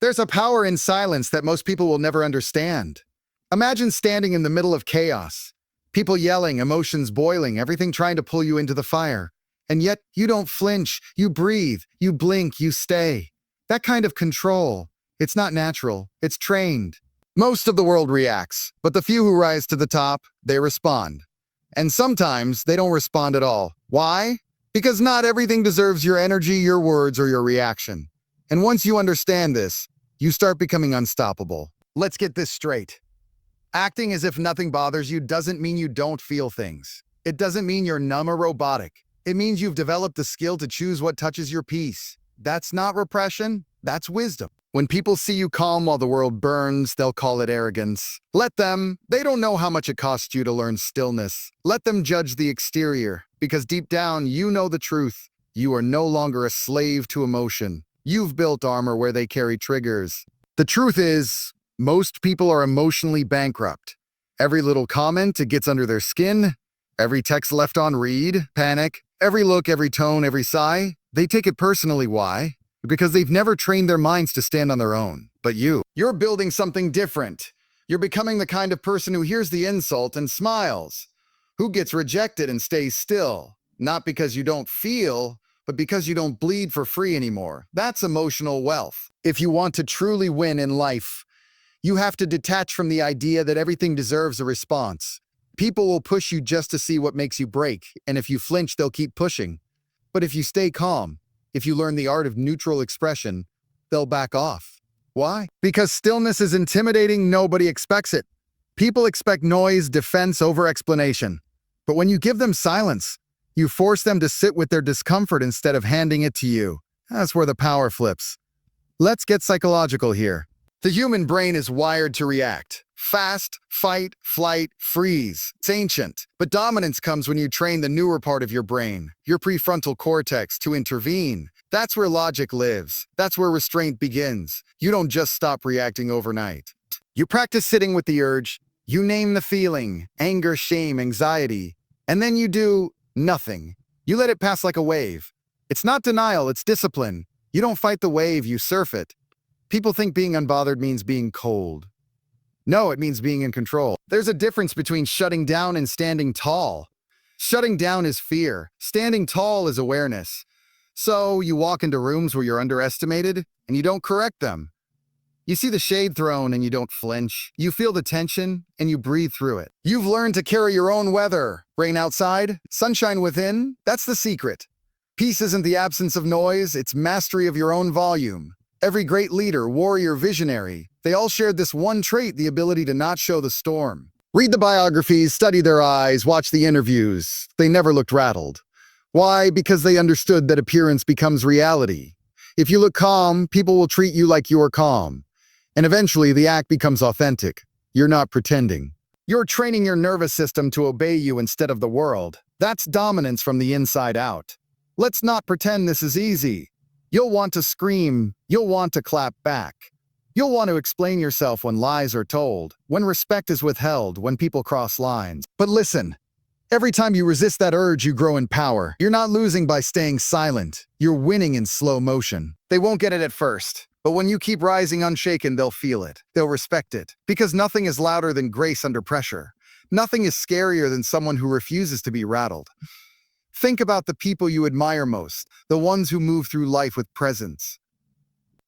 There's a power in silence that most people will never understand. Imagine standing in the middle of chaos. People yelling, emotions boiling, everything trying to pull you into the fire. And yet, you don't flinch, you breathe, you blink, you stay. That kind of control, it's not natural, it's trained. Most of the world reacts, but the few who rise to the top, they respond. And sometimes, they don't respond at all. Why? Because not everything deserves your energy, your words, or your reaction. And once you understand this, you start becoming unstoppable. Let's get this straight. Acting as if nothing bothers you doesn't mean you don't feel things. It doesn't mean you're numb or robotic. It means you've developed the skill to choose what touches your peace. That's not repression, that's wisdom. When people see you calm while the world burns, they'll call it arrogance. Let them. They don't know how much it costs you to learn stillness. Let them judge the exterior, because deep down, you know the truth. You are no longer a slave to emotion. You've built armor where they carry triggers. The truth is, most people are emotionally bankrupt. Every little comment, it gets under their skin. Every text left on read, panic. Every look, every tone, every sigh, they take it personally. Why? Because they've never trained their minds to stand on their own. But you're building something different. You're becoming the kind of person who hears the insult and smiles, who gets rejected and stays still, not because you don't feel, but because you don't bleed for free anymore. That's emotional wealth. If you want to truly win in life, you have to detach from the idea that everything deserves a response. People will push you just to see what makes you break, and if you flinch, they'll keep pushing. But if you stay calm, if you learn the art of neutral expression, they'll back off. Why? Because stillness is intimidating, nobody expects it. People expect noise, defense, over-explanation. But when you give them silence, you force them to sit with their discomfort instead of handing it to you. That's where the power flips. Let's get psychological here. The human brain is wired to react. Fast, fight, flight, freeze. It's ancient. But dominance comes when you train the newer part of your brain, your prefrontal cortex, to intervene. That's where logic lives. That's where restraint begins. You don't just stop reacting overnight. You practice sitting with the urge. You name the feeling, anger, shame, anxiety. And then you do nothing. You let it pass like a wave. It's not denial, it's discipline. You don't fight the wave, you surf it. People think being unbothered means being cold. No, it means being in control. There's a difference between shutting down and standing tall. Shutting down is fear. Standing tall is awareness. So you walk into rooms where you're underestimated and you don't correct them. You see the shade thrown and you don't flinch. You feel the tension and you breathe through it. You've learned to carry your own weather. Rain outside, sunshine within. That's the secret. Peace isn't the absence of noise, it's mastery of your own volume. Every great leader, warrior, visionary, they all shared this one trait, the ability to not show the storm. Read the biographies, study their eyes, watch the interviews. They never looked rattled. Why? Because they understood that appearance becomes reality. If you look calm, people will treat you like you're calm. And eventually, the act becomes authentic. You're not pretending. You're training your nervous system to obey you instead of the world. That's dominance from the inside out. Let's not pretend this is easy. You'll want to scream. You'll want to clap back. You'll want to explain yourself when lies are told, when respect is withheld, when people cross lines. But listen, every time you resist that urge, you grow in power. You're not losing by staying silent. You're winning in slow motion. They won't get it at first, but when you keep rising unshaken, they'll feel it. They'll respect it. Because nothing is louder than grace under pressure. Nothing is scarier than someone who refuses to be rattled. Think about the people you admire most, the ones who move through life with presence.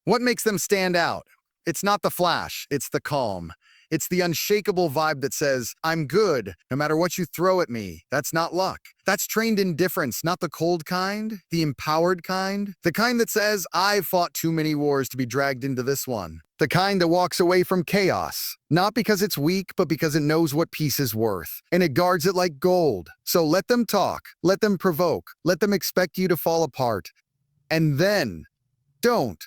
What makes them stand out? It's not the flash, it's the calm. It's the unshakable vibe that says, I'm good, no matter what you throw at me. That's not luck. That's trained indifference, not the cold kind, the empowered kind. The kind that says, I've fought too many wars to be dragged into this one. The kind that walks away from chaos, not because it's weak, but because it knows what peace is worth. And it guards it like gold. So let them talk, let them provoke, let them expect you to fall apart. And then, don't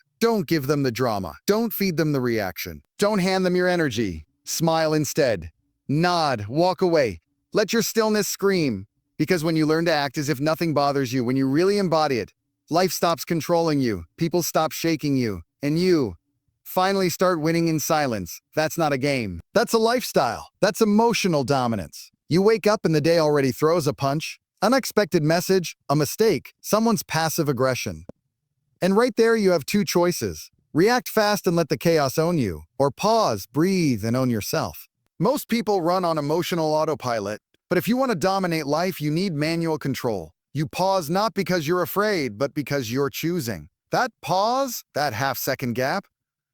give them the drama. Don't feed them the reaction. Don't hand them your energy. Smile instead. Nod. Walk away. Let your stillness scream. Because when you learn to act as if nothing bothers you, when you really embody it, life stops controlling you. People stop shaking you. And you finally start winning in silence. That's not a game. That's a lifestyle. That's emotional dominance. You wake up and the day already throws a punch. Unexpected message, a mistake, someone's passive aggression. And right there you have two choices. React fast and let the chaos own you, or pause, breathe, and own yourself. Most people run on emotional autopilot, but if you want to dominate life, you need manual control. You pause not because you're afraid, but because you're choosing. That pause, that half-second gap,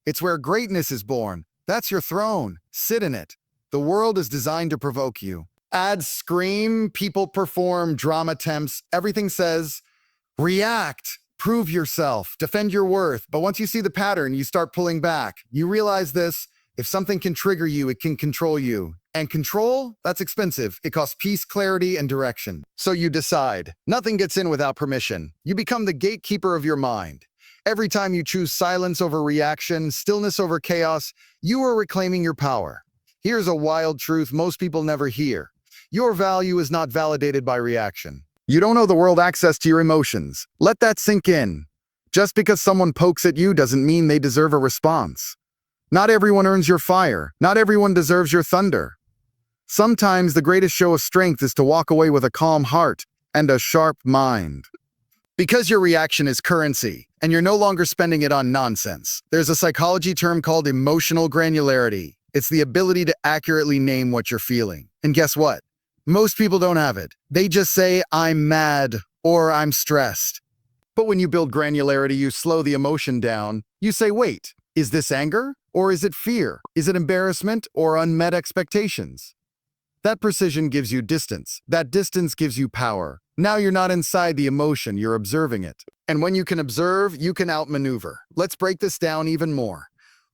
it's where greatness is born. That's your throne. Sit in it. The world is designed to provoke you. Ads scream, people perform, drama tempts, everything says, react, prove yourself, defend your worth. But once you see the pattern, you start pulling back. You realize this, if something can trigger you, it can control you. And control, that's expensive. It costs peace, clarity, and direction. So you decide. Nothing gets in without permission. You become the gatekeeper of your mind. Every time you choose silence over reaction, stillness over chaos, you are reclaiming your power. Here's a wild truth most people never hear. Your value is not validated by reaction. You don't owe the world access to your emotions. Let that sink in. Just because someone pokes at you doesn't mean they deserve a response. Not everyone earns your fire. Not everyone deserves your thunder. Sometimes the greatest show of strength is to walk away with a calm heart and a sharp mind. Because your reaction is currency, and you're no longer spending it on nonsense, there's a psychology term called emotional granularity. It's the ability to accurately name what you're feeling. And guess what? Most people don't have it. They just say, I'm mad, or I'm stressed. But when you build granularity, you slow the emotion down. You say, wait, is this anger? Or is it fear? Is it embarrassment or unmet expectations? That precision gives you distance. That distance gives you power. Now you're not inside the emotion, you're observing it. And when you can observe, you can outmaneuver. Let's break this down even more.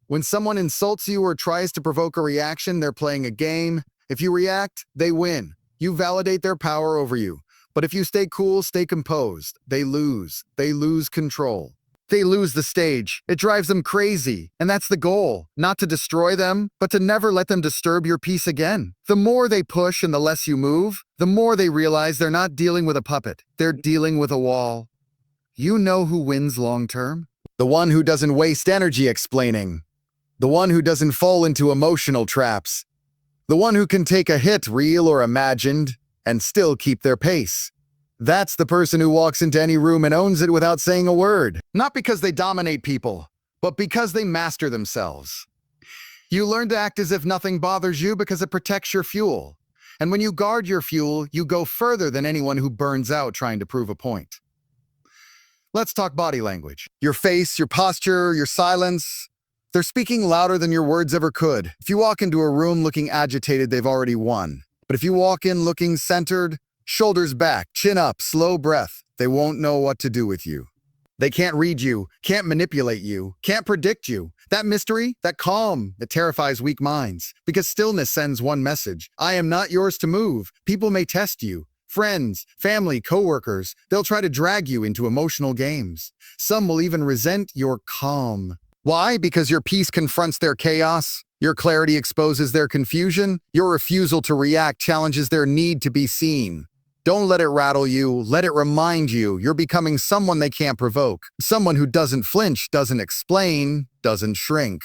When someone insults you or tries to provoke a reaction, they're playing a game. If you react, they win. You validate their power over you. But if you stay cool, stay composed, they lose. They lose control. They lose the stage. It drives them crazy. And that's the goal. Not to destroy them, but to never let them disturb your peace again. The more they push and the less you move, the more they realize they're not dealing with a puppet. They're dealing with a wall. You know who wins long term? The one who doesn't waste energy explaining. The one who doesn't fall into emotional traps. The one who can take a hit, real or imagined, and still keep their pace. That's the person who walks into any room and owns it without saying a word. Not because they dominate people, but because they master themselves. You learn to act as if nothing bothers you because it protects your fuel. And when you guard your fuel, you go further than anyone who burns out trying to prove a point. Let's talk body language. Your face, your posture, your silence. They're speaking louder than your words ever could. If you walk into a room looking agitated, they've already won. But if you walk in looking centered, shoulders back, chin up, slow breath, they won't know what to do with you. They can't read you, can't manipulate you, can't predict you. That mystery, that calm, it terrifies weak minds. Because stillness sends one message. I am not yours to move. People may test you. Friends, family, coworkers, they'll try to drag you into emotional games. Some will even resent your calm. Why? Because your peace confronts their chaos. Your clarity exposes their confusion. Your refusal to react challenges their need to be seen. Don't let it rattle you. Let it remind you you're becoming someone they can't provoke. Someone who doesn't flinch, doesn't explain, doesn't shrink.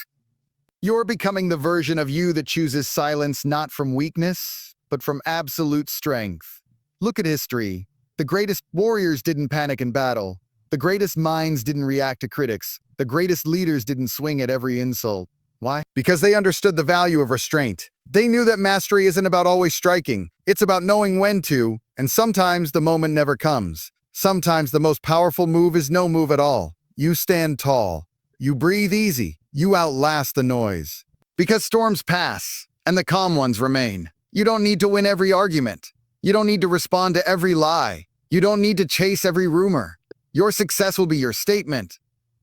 You're becoming the version of you that chooses silence not from weakness, but from absolute strength. Look at history. The greatest warriors didn't panic in battle. The greatest minds didn't react to critics. The greatest leaders didn't swing at every insult. Why? Because they understood the value of restraint. They knew that mastery isn't about always striking. It's about knowing when to, and sometimes the moment never comes. Sometimes the most powerful move is no move at all. You stand tall. You breathe easy. You outlast the noise. Because storms pass, and the calm ones remain. You don't need to win every argument. You don't need to respond to every lie. You don't need to chase every rumor. Your success will be your statement.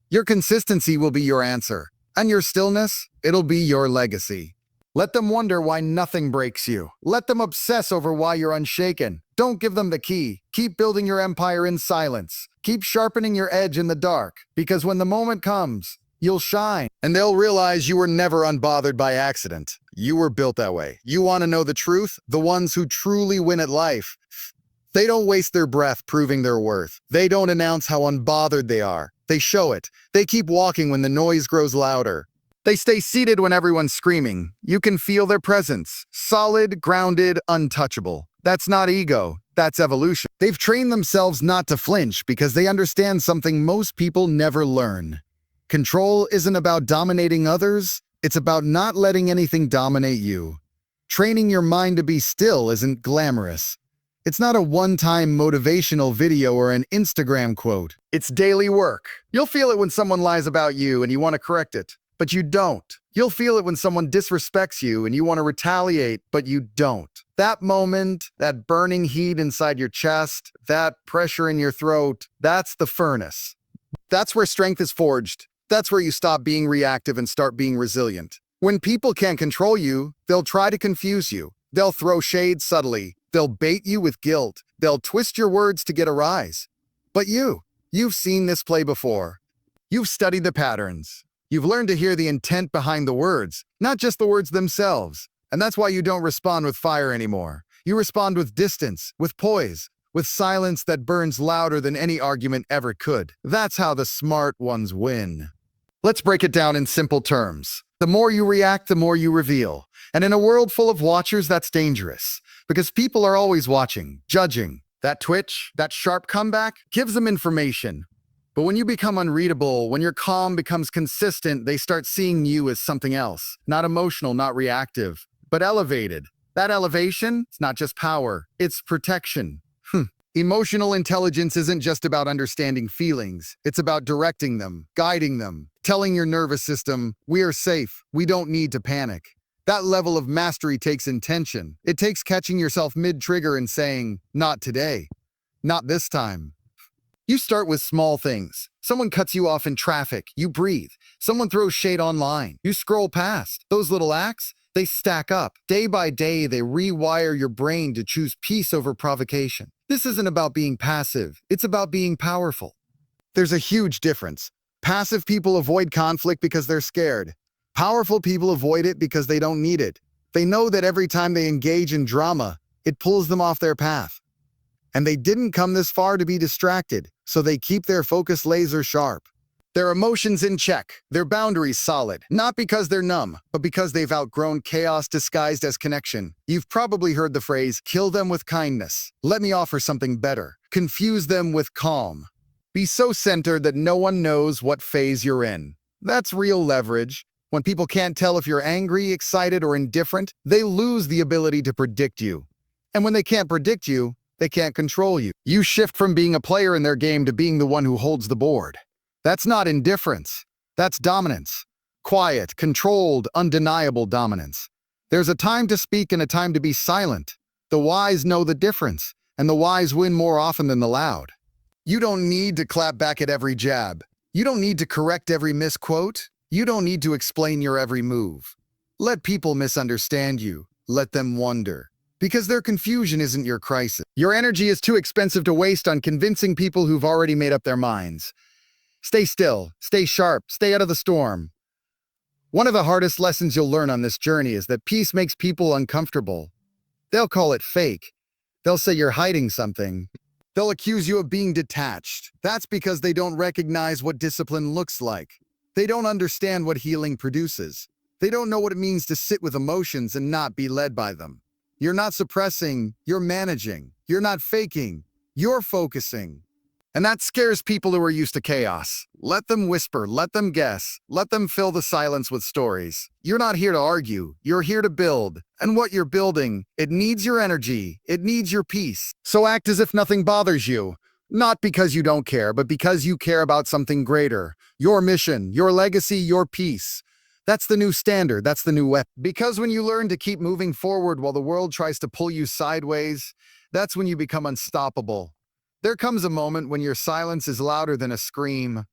Your consistency will be your answer. And your stillness, it'll be your legacy. Let them wonder why nothing breaks you. Let them obsess over why you're unshaken. Don't give them the key. Keep building your empire in silence. Keep sharpening your edge in the dark. Because when the moment comes, you'll shine. And they'll realize you were never unbothered by accident. You were built that way. You want to know the truth? The ones who truly win at life. They don't waste their breath proving their worth. They don't announce how unbothered they are. They show it. They keep walking when the noise grows louder. They stay seated when everyone's screaming. You can feel their presence. Solid, grounded, untouchable. That's not ego. That's evolution. They've trained themselves not to flinch because they understand something most people never learn. Control isn't about dominating others, it's about not letting anything dominate you. Training your mind to be still isn't glamorous. It's not a one-time motivational video or an Instagram quote. It's daily work. You'll feel it when someone lies about you and you want to correct it, but you don't. You'll feel it when someone disrespects you and you want to retaliate, but you don't. That moment, that burning heat inside your chest, that pressure in your throat, that's the furnace. That's where strength is forged. That's where you stop being reactive and start being resilient. When people can't control you, they'll try to confuse you. They'll throw shade subtly. They'll bait you with guilt. They'll twist your words to get a rise. But you've seen this play before. You've studied the patterns. You've learned to hear the intent behind the words, not just the words themselves. And that's why you don't respond with fire anymore. You respond with distance, with poise, with silence that burns louder than any argument ever could. That's how the smart ones win. Let's break it down in simple terms. The more you react, the more you reveal. And in a world full of watchers, that's dangerous. Because people are always watching, judging. That twitch, that sharp comeback, gives them information. But when you become unreadable, when your calm becomes consistent, they start seeing you as something else. Not emotional, not reactive, but elevated. That elevation, it's not just power, it's protection. Emotional intelligence isn't just about understanding feelings. It's about directing them, guiding them, telling your nervous system, we are safe, we don't need to panic. That level of mastery takes intention. It takes catching yourself mid-trigger and saying, not today, not this time. You start with small things. Someone cuts you off in traffic, you breathe. Someone throws shade online, you scroll past. Those little acts, they stack up. Day by day, they rewire your brain to choose peace over provocation. This isn't about being passive, it's about being powerful. There's a huge difference. Passive people avoid conflict because they're scared. Powerful people avoid it because they don't need it. They know that every time they engage in drama, it pulls them off their path. And they didn't come this far to be distracted, so they keep their focus laser sharp. Their emotions in check, their boundaries solid, not because they're numb, but because they've outgrown chaos disguised as connection. You've probably heard the phrase, kill them with kindness. Let me offer something better. Confuse them with calm. Be so centered that no one knows what phase you're in. That's real leverage. When people can't tell if you're angry, excited, or indifferent, they lose the ability to predict you. And when they can't predict you, they can't control you. You shift from being a player in their game to being the one who holds the board. That's not indifference. That's dominance. Quiet, controlled, undeniable dominance. There's a time to speak and a time to be silent. The wise know the difference, and the wise win more often than the loud. You don't need to clap back at every jab. You don't need to correct every misquote. You don't need to explain your every move. Let people misunderstand you. Let them wonder. Because their confusion isn't your crisis. Your energy is too expensive to waste on convincing people who've already made up their minds. Stay still, stay sharp, stay out of the storm. One of the hardest lessons you'll learn on this journey is that peace makes people uncomfortable. They'll call it fake. They'll say you're hiding something. They'll accuse you of being detached. That's because they don't recognize what discipline looks like. They don't understand what healing produces. They don't know what it means to sit with emotions and not be led by them. You're not suppressing, you're managing. You're not faking, you're focusing. And that scares people who are used to chaos. Let them whisper, let them guess, let them fill the silence with stories. You're not here to argue, you're here to build. And what you're building, it needs your energy, it needs your peace. So act as if nothing bothers you. Not because you don't care, but because you care about something greater. Your mission, your legacy, your peace. That's the new standard, that's the new weapon. Because when you learn to keep moving forward while the world tries to pull you sideways, that's when you become unstoppable. There comes a moment when your silence is louder than a scream.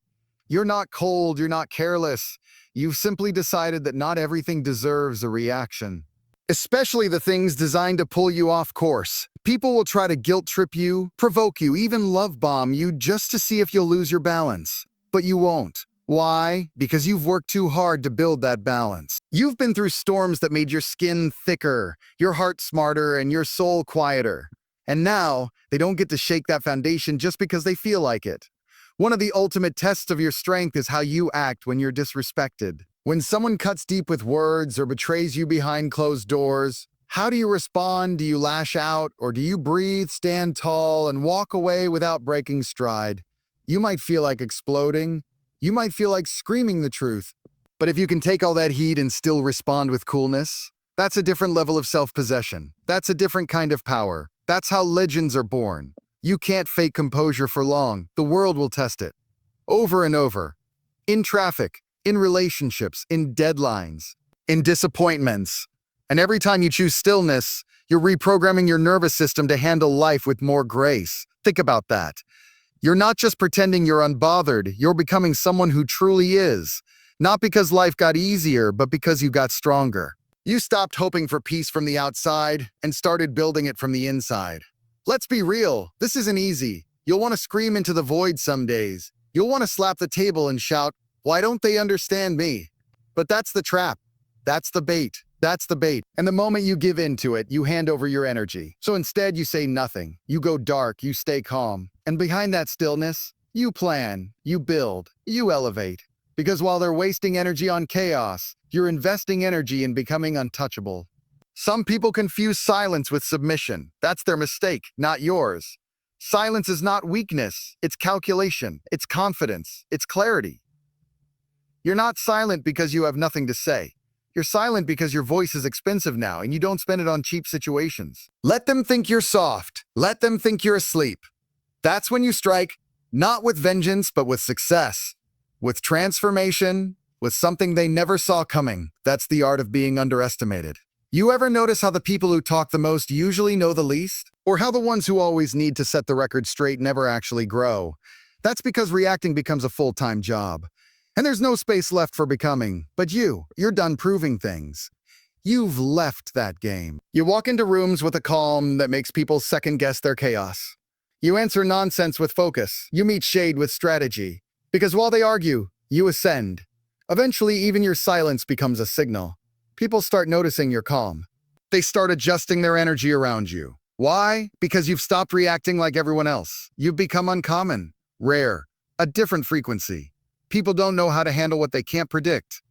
You're not cold, you're not careless. You've simply decided that not everything deserves a reaction. Especially the things designed to pull you off course. People will try to guilt trip you, provoke you, even love bomb you just to see if you'll lose your balance. But you won't. Why? Because you've worked too hard to build that balance. You've been through storms that made your skin thicker, your heart smarter, and your soul quieter. And now, they don't get to shake that foundation just because they feel like it. One of the ultimate tests of your strength is how you act when you're disrespected. When someone cuts deep with words or betrays you behind closed doors, how do you respond? Do you lash out? Or do you breathe, stand tall, and walk away without breaking stride? You might feel like exploding. You might feel like screaming the truth. But if you can take all that heat and still respond with coolness, that's a different level of self-possession. That's a different kind of power. That's how legends are born. You can't fake composure for long. The world will test it. Over and over. In traffic, in relationships, in deadlines, in disappointments. And every time you choose stillness, you're reprogramming your nervous system to handle life with more grace. Think about that. You're not just pretending you're unbothered, you're becoming someone who truly is. Not because life got easier, but because you got stronger. You stopped hoping for peace from the outside and started building it from the inside. Let's be real, this isn't easy. You'll want to scream into the void some days. You'll want to slap the table and shout, "Why don't they understand me?" But that's the trap. That's the bait. That's the bait. And the moment you give in to it, you hand over your energy. So instead, you say nothing. You go dark, you stay calm. And behind that stillness, you plan, you build, you elevate. Because while they're wasting energy on chaos, you're investing energy in becoming untouchable. Some people confuse silence with submission. That's their mistake, not yours. Silence is not weakness. It's calculation. It's confidence. It's clarity. You're not silent because you have nothing to say. You're silent because your voice is expensive now and you don't spend it on cheap situations. Let them think you're soft. Let them think you're asleep. That's when you strike, not with vengeance, but with success. With transformation, with something they never saw coming. That's the art of being underestimated. You ever notice how the people who talk the most usually know the least? Or how the ones who always need to set the record straight never actually grow? That's because reacting becomes a full-time job. And there's no space left for becoming. But you're done proving things. You've left that game. You walk into rooms with a calm that makes people second-guess their chaos. You answer nonsense with focus. You meet shade with strategy. Because while they argue, you ascend. Eventually, even your silence becomes a signal. People start noticing you're calm. They start adjusting their energy around you. Why? Because you've stopped reacting like everyone else. You've become uncommon, rare, a different frequency. People don't know how to handle what they can't predict.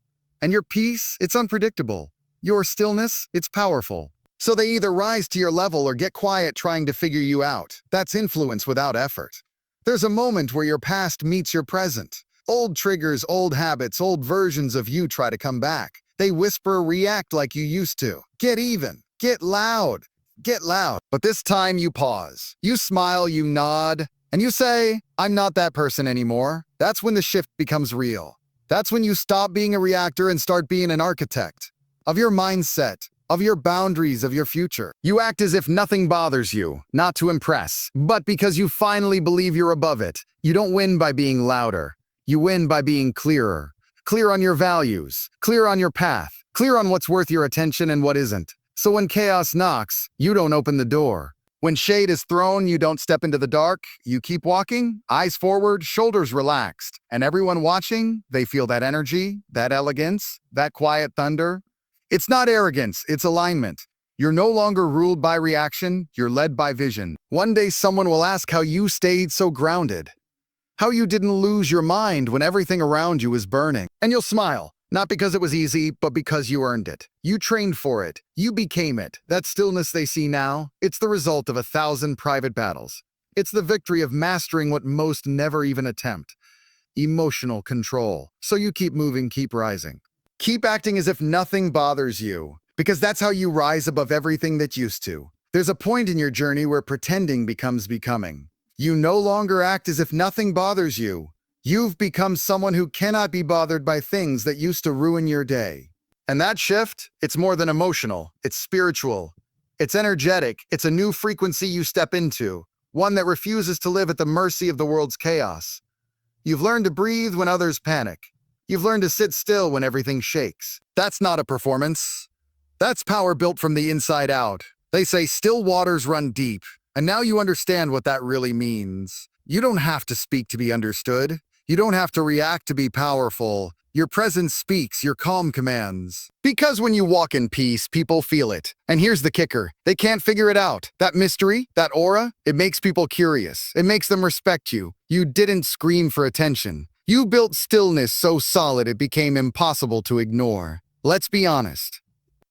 And your peace, it's unpredictable. Your stillness, it's powerful. So they either rise to your level or get quiet trying to figure you out. That's influence without effort. There's a moment where your past meets your present. Old triggers, old habits, old versions of you try to come back. They whisper, react like you used to. Get even. Get loud. Get loud. But this time you pause. You smile, you nod, and you say, "I'm not that person anymore." That's when the shift becomes real. That's when you stop being a reactor and start being an architect of your mindset, of your boundaries, of your future. You act as if nothing bothers you, not to impress, but because you finally believe you're above it. You don't win by being louder. You win by being clearer. Clear on your values, clear on your path, clear on what's worth your attention and what isn't. So when chaos knocks, you don't open the door. When shade is thrown, you don't step into the dark. You keep walking, eyes forward, shoulders relaxed. And everyone watching, they feel that energy, that elegance, that quiet thunder. It's not arrogance, it's alignment. You're no longer ruled by reaction, you're led by vision. One day someone will ask how you stayed so grounded. How you didn't lose your mind when everything around you is burning. And you'll smile, not because it was easy, but because you earned it. You trained for it. You became it. That stillness they see now, it's the result of 1,000 private battles. It's the victory of mastering what most never even attempt. Emotional control. So you keep moving, keep rising. Keep acting as if nothing bothers you, because that's how you rise above everything that used to. There's a point in your journey where pretending becomes becoming. You no longer act as if nothing bothers you. You've become someone who cannot be bothered by things that used to ruin your day. And that shift, it's more than emotional, it's spiritual. It's energetic, it's a new frequency you step into, one that refuses to live at the mercy of the world's chaos. You've learned to breathe when others panic. You've learned to sit still when everything shakes. That's not a performance. That's power built from the inside out. They say still waters run deep. And now you understand what that really means. You don't have to speak to be understood. You don't have to react to be powerful. Your presence speaks, your calm commands. Because when you walk in peace, people feel it. And here's the kicker. They can't figure it out. That mystery, that aura, it makes people curious. It makes them respect you. You didn't scream for attention. You built stillness so solid it became impossible to ignore. Let's be honest.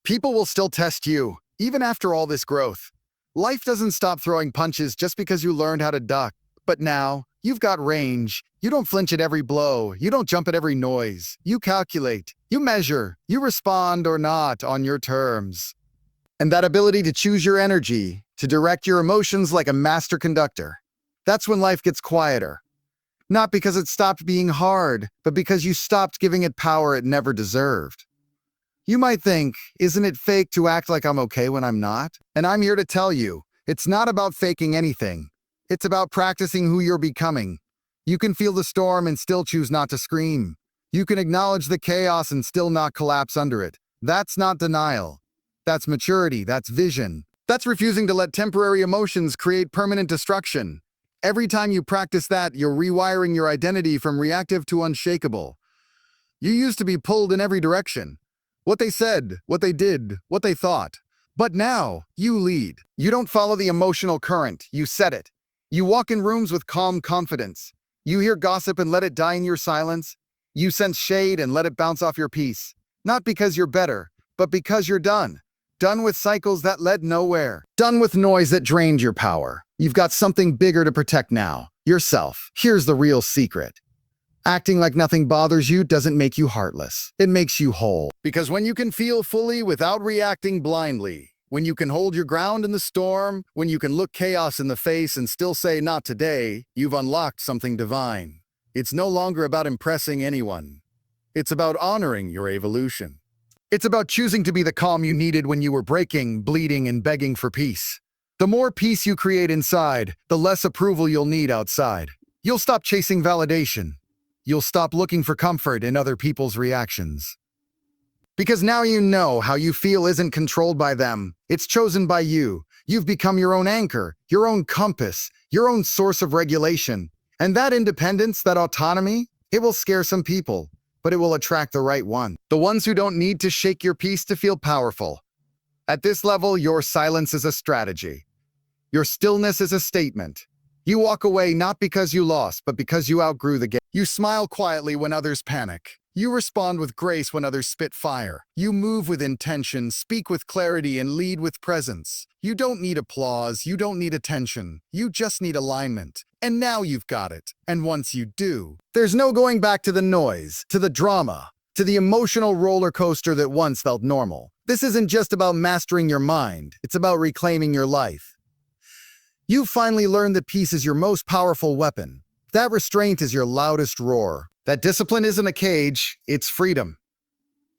People will still test you, even after all this growth. Life doesn't stop throwing punches just because you learned how to duck. But now, you've got range. You don't flinch at every blow. You don't jump at every noise. You calculate. You measure. You respond or not on your terms. And that ability to choose your energy, to direct your emotions like a master conductor, that's when life gets quieter. Not because it stopped being hard, but because you stopped giving it power it never deserved. You might think, isn't it fake to act like I'm okay when I'm not? And I'm here to tell you, it's not about faking anything. It's about practicing who you're becoming. You can feel the storm and still choose not to scream. You can acknowledge the chaos and still not collapse under it. That's not denial. That's maturity. That's vision. That's refusing to let temporary emotions create permanent destruction. Every time you practice that, you're rewiring your identity from reactive to unshakable. You used to be pulled in every direction. What they said, what they did, what they thought. But now, you lead. You don't follow the emotional current, you set it. You walk in rooms with calm confidence. You hear gossip and let it die in your silence. You sense shade and let it bounce off your peace. Not because you're better, but because you're done. Done with cycles that led nowhere. Done with noise that drained your power. You've got something bigger to protect now. Yourself. Here's the real secret. Acting like nothing bothers you doesn't make you heartless. It makes you whole. Because when you can feel fully without reacting blindly, when you can hold your ground in the storm, when you can look chaos in the face and still say, not today, you've unlocked something divine. It's no longer about impressing anyone. It's about honoring your evolution. It's about choosing to be the calm you needed when you were breaking, bleeding, and begging for peace. The more peace you create inside, the less approval you'll need outside. You'll stop chasing validation. You'll stop looking for comfort in other people's reactions. Because now you know how you feel isn't controlled by them. It's chosen by you. You've become your own anchor, your own compass, your own source of regulation. And that independence, that autonomy, it will scare some people, but it will attract the right one. The ones who don't need to shake your peace to feel powerful. At this level, your silence is a strategy. Your stillness is a statement. You walk away not because you lost, but because you outgrew the game. You smile quietly when others panic. You respond with grace when others spit fire. You move with intention, speak with clarity, and lead with presence. You don't need applause. You don't need attention. You just need alignment. And now you've got it. And once you do, there's no going back to the noise, to the drama, to the emotional roller coaster that once felt normal. This isn't just about mastering your mind. It's about reclaiming your life. You've finally learned that peace is your most powerful weapon. That restraint is your loudest roar. That discipline isn't a cage, it's freedom.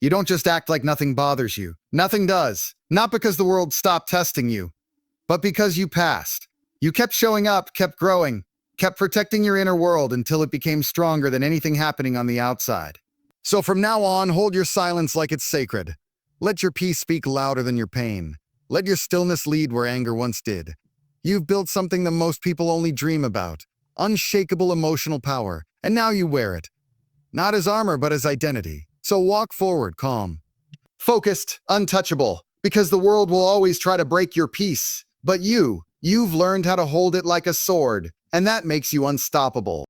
You don't just act like nothing bothers you. Nothing does. Not because the world stopped testing you, but because you passed. You kept showing up, kept growing, kept protecting your inner world until it became stronger than anything happening on the outside. So from now on, hold your silence like it's sacred. Let your peace speak louder than your pain. Let your stillness lead where anger once did. You've built something that most people only dream about. Unshakable emotional power. And now you wear it. Not as armor, but as identity. So walk forward, calm. Focused, untouchable. Because the world will always try to break your peace. But you've learned how to hold it like a sword. And that makes you unstoppable.